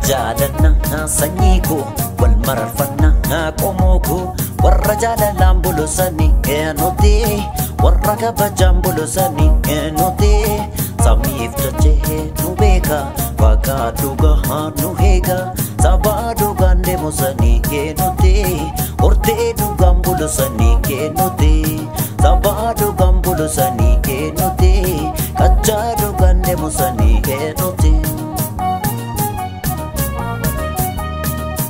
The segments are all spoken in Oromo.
jaalanna sanyiiko wal mararfanna qomooko warra jaalalaan bulosani nuti warra kabajaan bulosani nuti samiif dachee nu beeka waaqa dhugaa nu heega sabaa dhugaan deemosanii nuti hortee dhugaan bulosanii nuti sabaa dhugaan bulosanii nuti kachaa dhugaan deemosanii nuti.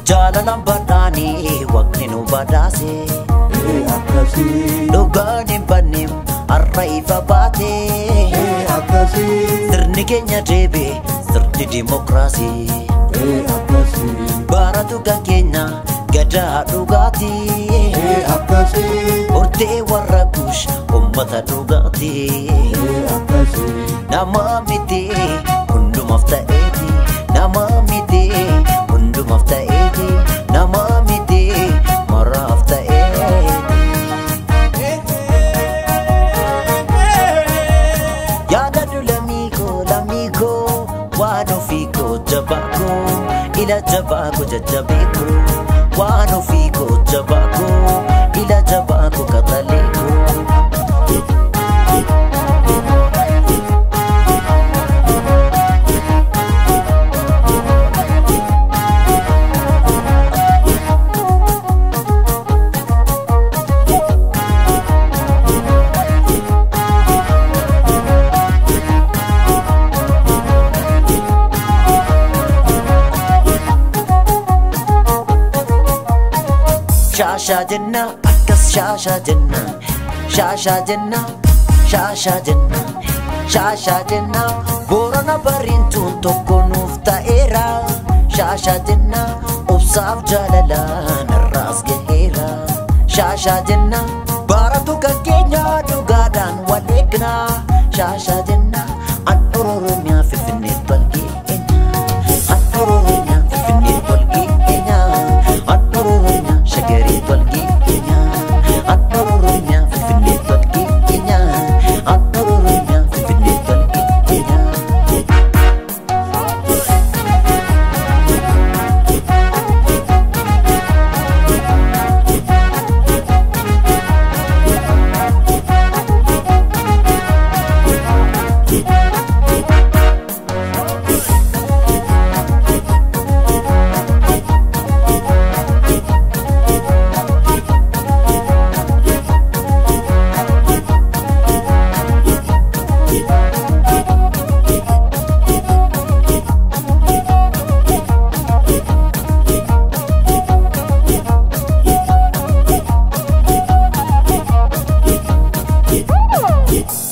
Jalalan badani wakni nu badase akasi Dogani banim arraifa bate akasi Sirni Kenya debe sirni demokrasi akasi Baratu ga Kenya gada dugati akasi Urte warra kush ummata dugati akasi Nama miti hundu maftaeti Nama miti hundu maftaeti Nama miti marafta Yada du lamigo Wano fiko jabako Ila jabako jajabeko Wano fiko jabako Ila jabako kataleko Shasha jenna, akas shasha jenna, shasha jenna, shasha jenna, shasha jenna. Borana barintun tokko nuuf ta'eera. Shasha jenna, obsaaf jaalalaan arraas gaheera. Shasha jenna, baratu kan keenya dhugaadhaan wal eegna. Shasha jenna, an Oromiyaa Finfinnee balgee keenya. An Oromiyaa Finfinnee balgee keenya. An Oromiyaa Shagari balgee keenya. An Oromiyaa Finfinnee balgee keenya. An Oromiyaa Finfinnee balgee keenya.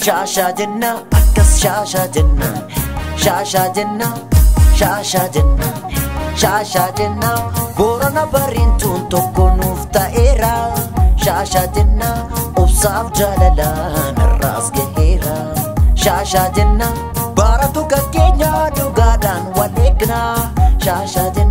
Shasha jenna, akas shasha jenna, shasha jenna, shasha jenna, shasha jenna. Borana barintun tokko nuuf ta'eera. Shasha jenna, obsaaf jaalalaan arraas gaheera. Shasha jenna, baratu kan keenya dhugaadhaan wal eegna. Shasha jenna.